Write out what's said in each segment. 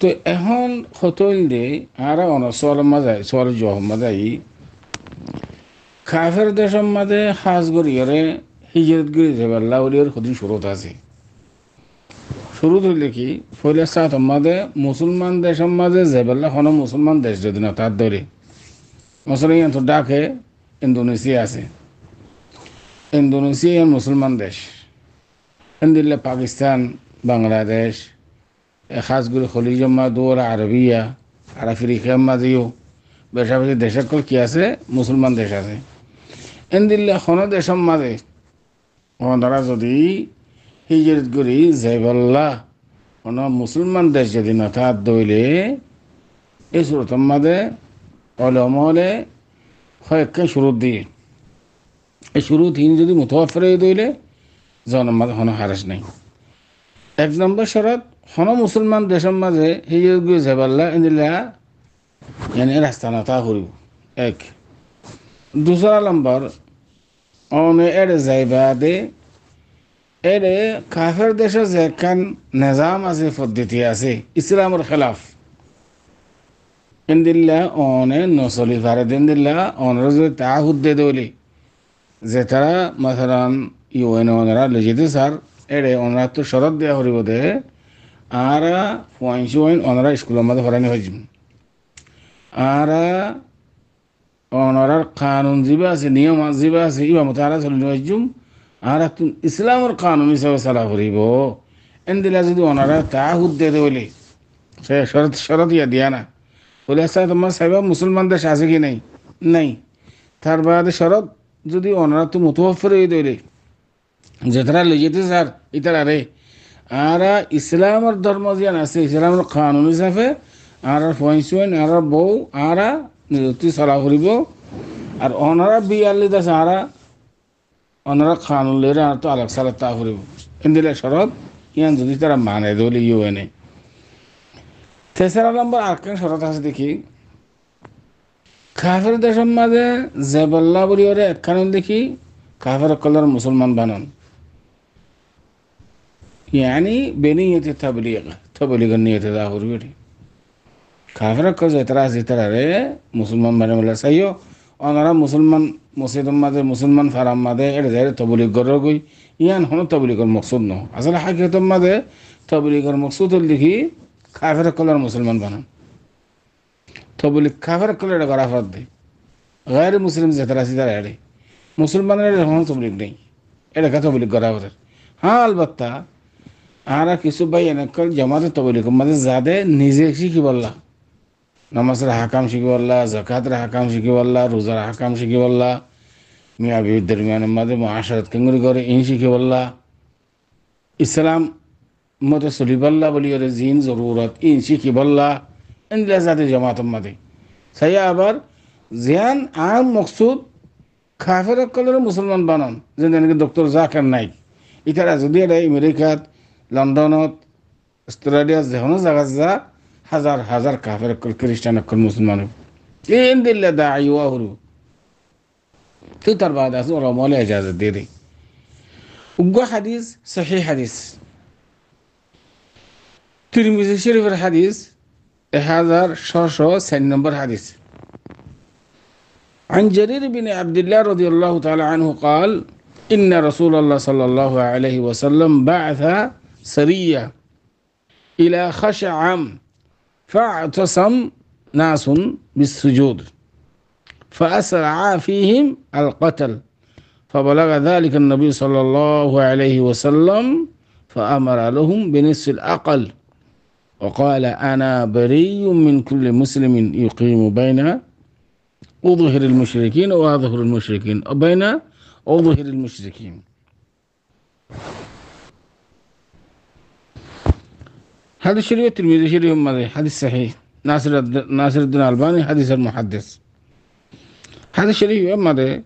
তো এখন হতইল দে আর অনসল মাজাই সল জহ মাজাই কাফের দেশের মাঝে হাজ গরিয়রে হিজরত গরি যাবার লাউলিয়র খুদিন শুরুত আছে শুরু হইলে কি ফলে সাত মাঝে মুসলমান দেশের মাঝে যাবার কোনো মুসলমান দেশ যদি না তার ধরে মুসলমান তো ডাকে ইন্দোনেশিয়া আছে ইন্দোনেশিয়া মুসলমান দেশ এন্দিল্লা পাকিস্তান বাংলাদেশ খাসগুলো খলিজম্মা দৌড় আরবিয়া আর আফ্রিকার মাঝেও বেশাবেশি দেশের কল কি আছে মুসলমান দেশ আছে এন্দিল্লা কোনো দেশের মাঝে ওনারা যদি হিজরত করি যাইবাল্লা কোনো মুসলমান দেশ যদি না তার দইলে এই সুরতর মাঝে অলমলে কয়েককে শুরু দিয়ে এই শুরু তিন যদি মুতওয়াফির দইলে জনের মাঝে কোনো হারাস নাই এক নম্বর শরত কোনো মুসলমান দেশের মাঝে হিজরত করে যাইবাল্লা এন্দিল্লা এনে রাস্তা না তা করিব এক দুসরা নম্বর অনে এর যাইবা দে এরে কাফের দেশে যে একখান নিজাম আছে পদ্ধতি আছে ইসলামের খেলাফ ইন্দিল্লা অনে নচলি পারে দিল্লা অনরা যদি তা হুদ্দে দৌলি যে তারা মাথারান ইউএন ওনারা লিজিতে স্যার এরে ওনারা তো শরৎ দেওয়া করিব দে আর পয়েন্ট ওনারা স্কুলের মধ্যে ফরানি হয়েছিল আর ওনার কানুন যিবা আছে নিয়ম যিবা আছে ইবা মতারা চলি হয়েছুম আর তুমি ইসলামের কানুন হিসাবে চালা করিব এনদিলা যদি ওনারা তা হুদ্দে দৌলি সে শরৎ শরৎ ইয়া দিয়া না বলে আচ্ছা তোমার সাহেব মুসলমান দেশ আছে কি নাই নাই তার বাদে শরৎ যদি ওনারা তো মুতওয়াফির দইলে যে তারা লিজিতে স্যার ইতারা রে আর ইসলামের ধর্ম জিয়ান আছে ইসলামের কানুন হিসাবে আর পয়েন্ট আর বউ আর নিযুক্তি চলা করিব আর ওনারা বিয়াল্লিশ আছে আর ওনারা কানুন আর তো আলাগ সালাদ তা করিব এনদিলে শরৎ ইয়ান যদি তারা মানে দইলে ইউএনএ তেসরা নম্বর আরেকখান শরৎ আছে দেখি কাফের দেশের মাঝে জেবাল্লা বলি ওরে একখান দেখি কাফের কলার মুসলমান বানান ইয়ানি বেনিয়তে তবলিগের নিয়তে দা করিব কাফের কল যেতারা আছে তারা রে মুসলমান বানে বলে চাইও ওনারা মুসলমান মসজিদের মাঝে মুসলমান ফারাম মাঝে এটা যাই তবলিগ গড় গই ইয়ান হন তবলিগর মকসুদ ন আসলে হাকিকতের মাঝে তবলিগর মকসুদ হল দেখি কাফের কলার মুসলমান বানান তবলিগ কাফের কল এটা করা ফাদ দেয় গায়ের মুসলিম যেতারা আছে তারা এড়ে মুসলমানের হন তবলিগ নেই এটা কা তবলিগ করা ফাদের হ্যাঁ আলবাত্তা আর কিছু ভাই এনেকল জামাতে তবলিগের মাঝে যাদে নিজে শিখি বললা নামাজের হাকাম শিখিবল্লা জাকাতের হাকাম শিখিবল্লা রোজার হাকাম শিখিবল্লা মিয়া বিবির দরমিয়ানের মাঝে মহাশারত কেঙ্গুরি করে ইন শিখিবল্লা ইসলাম মতে চলিবল্লা বলি ওরে জিন জরুরত ইন শিখিবল্লা এনদিলা জাতি জামাতের মাঝে সাইয়া আবার জিয়ান আম মকসুদ কাফের কলের মুসলমান বানান যেন এনেকে ডক্টর জাকির নাইক ইতারা যদি এটা আমেরিকাত লন্ডনত অস্ট্রেলিয়া যেকোনো জায়গা যা হাজার হাজার কাফের অকল খ্রিস্টান অকল মুসলমান ইন দিল্লা দা আইওয়া হরু তো তার বাদ আছে ওরা মলে ইজাজত দিয়ে দেয় উগ্র হাদিস সহিহ হাদিস তিরমিজি শরীফের হাদিস 1604 নম্বর হাদিস عن جرير بن عبد الله رضي الله تعالى عنه قال إن رسول الله صلى الله عليه وسلم بعث سرية إلى خشعم فاعتصم ناس بالسجود فأسرع فيهم القتل فبلغ ذلك النبي صلى الله عليه وسلم فأمر لهم بنصف الأقل وقال أنا بريء من كل مسلم يقيم بين أظهر المشركين وأظهر المشركين وبين أظهر المشركين هذا الشريف الترمذي شريف حديث صحيح ناصر الدين الألباني حديث المحدث هذا الشريف ماذا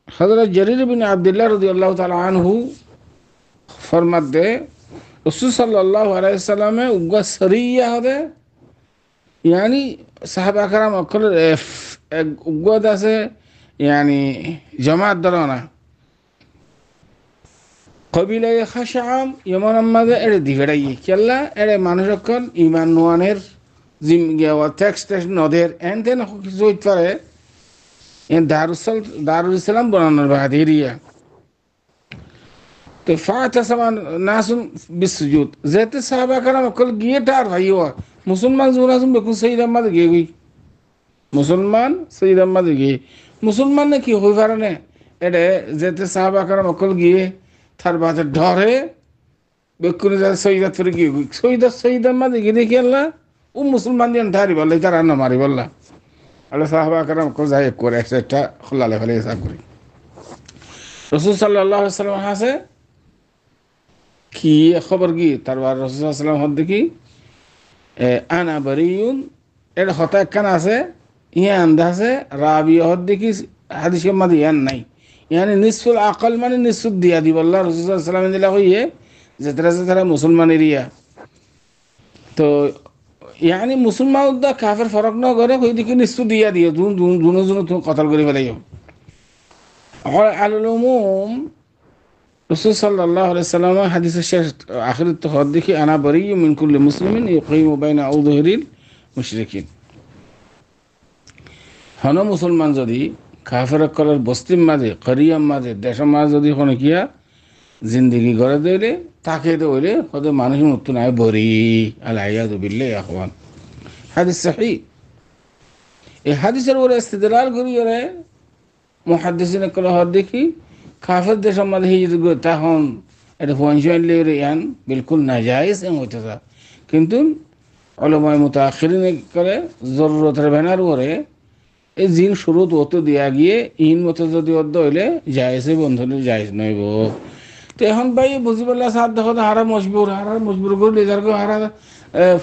حضرت جرير بن عبد الله رضي الله تعالى عنه فرمت دے رسول صلی اللہ علیہ وسلم اگا سریہ هذا يعني صحابة کرام اکل اگا دا سے يعني جماعت درانا قبیله خشعم یمان ماذا ارے دیگرائی کلا ارے মানুষ اکل ایمان نوانر জিম গিয়া টেক্সট নদের এন তেন কিছু হইতে পারে এন দারুল ইসলাম বানানোর বাহাদিরিয়া তো ফাতাসামান নাসুম বিসুজুদ যেতে সাহাবা কারাম অকল গিয়ে টার ভাইও মুসলমান জোন আসুন বেকুন সঈদ আহমদ গিয়ে গই মুসলমান সঈদ আহমদ গিয়ে মুসলমান নে কি হই পারে না এটা যেতে সাহাবা কারাম অকল গিয়ে তার বাদে ডরে বেকুন যাতে সঈদাত ফিরে গিয়ে গই সঈদ আহমদ গিয়ে দেখি আল্লাহ ও মুসলমান দিয়ে ধারি বললে তার রান্না মারি বললা আল্লাহ সাহাবা কারাম অকল যাই করে একটা খোলালে ফেলে হিসাব করি রসুল সাল্লাহ সাল্লাম হাসে কি খবর কি তারপর রাসূলুল্লাহ সাল্লাল্লাহু আলাইহি দেখি আনা বারিউন এর হতা একখান আছে ইয়া আন্দাজে রাবি হদ দেখি হাদিসের মধ্যে ইয়ান নাই ইয়ানি নিসফুল আকল মানে নিসফুদ দিয়া দিব আল্লাহ রাসূলুল্লাহ সাল্লাল্লাহু আলাইহি দিলা হইয়ে যে তারা মুসলমান এরিয়া তো ইয়ানি মুসলমান দা কাফের ফরক না করে কই দেখি নিসফু দিয়া দিয়ে দুনো কতল করে ফেলাইও আল উমুম রসুল সাল্লাল্লাহু আলাইহি সাল্লাম হাদিসের শেষ আখির হদ দেখি আনা বারিয়্যু মিন কুল্লি মুসলিমিন ইউকিমু বাইনা আউযুহিল মুশরিকিন হন মুসলমান যদি কাফের করার বস্তির মাঝে করিয়ার মাঝে দেশের মাঝে যদি কোনো কিয়া জিন্দিগি গড়ে দিলে তাকে দইলে হয়তো মানুষ মৃত্যু নাই বরি আলাইয়াদু বিল্লাহি আখওয়ান হাদিস সহিহ এই হাদিসের উপরে ইস্তেদলাল করি ওরে মুহাদ্দিসিন করা হদ দেখি কাফের দেশের মধ্যে হিজরত করে তখন এটা পয়েন্ট লেগে ইয়ান বিলকুল নাজায়েজ এম হইতেছে কিন্তু উলামায়ে মুতাআখিরিন করে জরুরতের ব্যানার করে এই জিন শুরুত হতে দিয়া গিয়ে ইন মতো যদি অর্ধ হইলে জায়েজে বন্ধনে জায়েজ নইব তো এখন ভাই বুঝি বললা সাথ দেখো হারা মজবুর করলে যার হারা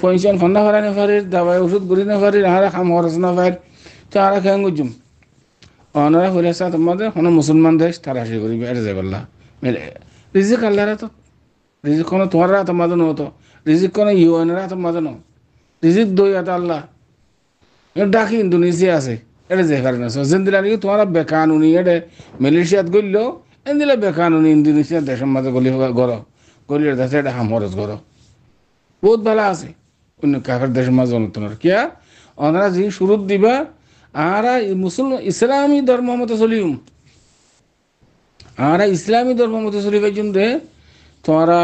পয়েন্ট ফন্ডা হারানি পারে দাবাই ওষুধ গুলি না পারে হারা খাম খরচ না পারে তো হারা খেয়ে গুজুম অনারা হইলে সাথ আমাদের কোনো মুসলমান দেশ তারা সে করি বেড়ে যায় বললা রিজিক আল্লাহর তো রিজিক কোনো তোমার রাত আমাদের নতো রিজিক কোনো ইউএনের রাত আমাদের ন রিজিক দই আত আল্লাহ ডাকি ইন্দোনেশিয়া আছে এটা যে কারণে দিলা নাকি তোমার বেকানুনি এটা মালয়েশিয়াত গড়ল এন দিলে বেকানুনি ইন্দোনেশিয়ার দেশের মাঝে গলির দেশে এটা হামরজ গড় বহুত ভালো আছে অন্য কাকের দেশের মাঝে অনুতনের কিয়া ওনারা যে শুরু দিবা আর মুসলমান ইসলামী ধর্ম মতো চলিম আর ইসলামী ধর্ম মতো চলিবার জন্য তোমরা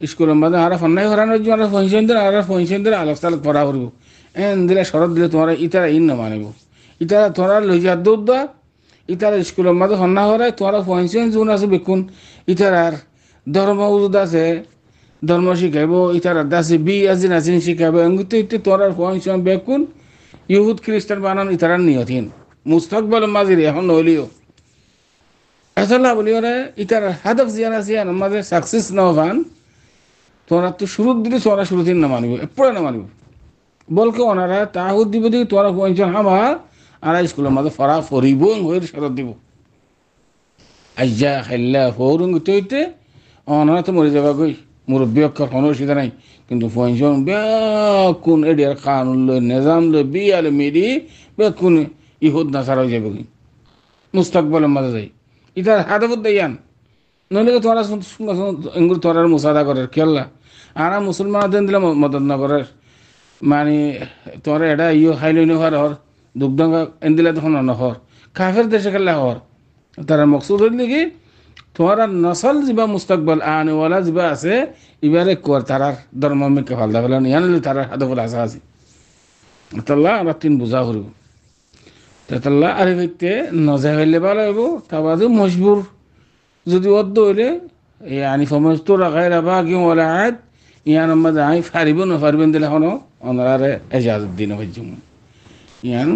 স্কুলের মধ্যে আর ফন্নাই হরানোর জন্য পয়সেন্দ্র আলোক তালক পড়া করব এন দিলে শরৎ দিলে তোমরা ইতারা ইন না মানিব ইতারা তোমরা লইয়া দৌড় দা ইতারা স্কুলের মধ্যে ফন্না হরায় তোমরা পয়সেন যোন আছে বেকুন ইতারার ধর্ম উজুদ আছে ধর্ম শিখাইব ইতারা দাসে বি আজি নাচিন শিখাইব এগুলো ইতে তোমরা পয়সেন বেকুন ইহুদ খ্রিস্টান বানান ইতারার নিয়তিন মুস্তাকবাল মাঝির এখন নইলিও আসলে বলি ওরা ইতার হাদফ জিয়ান আছে মাঝে সাকসেস না হবান তোরা তো শুরু দিলে তোরা শুরুতেই না মানিব এপরে না মানিব বলকে ওনারা তাহুদ দিব দিকে তোরা পয়সা হামা আর স্কুলের মাঝে ফরা ফরিব হয়ে শরৎ দিব আজ্জা খাইল্লা ফৌরুং হইতে ওনারা তো মরে যাবা গই মুরব্বী অক্ষর কোনো অসুবিধা নাই কিন্তু পয়সন বেকুন এডিয়ার কানুন লই নিজাম লই বিয়ালে মেরি বেকুন ইহুদ নাসার হয়ে যাবে মুস্তাকবলের মাঝে যাই ইতার হাদাবত দেয়ান নইলে তোরা এগুলো তোরার মুসাদা করার খেয়াল্লা আর মুসলমান দেন দিলে মদত না করার মানে তোরা এটা খাইলই নহর হর দুগ্ধঙ্গা এন দিলে তখন নহর কাফের দেশে খেলা হর তারা মকসুদ হইল কি তোমার নসল যা মুস্তাকবল আনেওয়ালা যা আছে এবারে কর তারার ধর্মকে ফালদা ফেলান ইয়ানলে তারার হাদফল আসা আছে তাল্লাহ আমরা তিন বোঝা করব তাল্লাহ আর ব্যক্তি নজা হইলে ভালো হইব তা বাদে মজবুর যদি অর্ধ হইলে আনি ফমজ তো রাখাই রাবা কি ওলা আয়াত ইয়ান আমাদের আই ফারিব না ফারিবেন দিলে হনো ওনারে এজাজত দিন হইজুম ইয়ান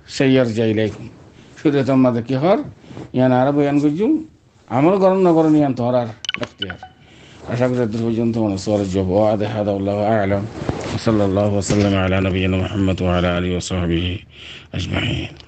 সাইয়ার যাইলাইকুম শরীয়ত আমাদের কি হর ইয়ান আর বয়ান করজুম আমল করণ না করেন ইয়ান তোর আর এখতিয়ার আশা করি দূর পর্যন্ত মনে সওয়ালের জবাব আদে হাদা আল্লাহু আ'লাম সাল্লাল্লাহু ওয়া সাল্লাম আলা নবিয়িনা মুহাম্মদ ওয়া আলা আলিহি ওয়া সাহবিহি আজমাইন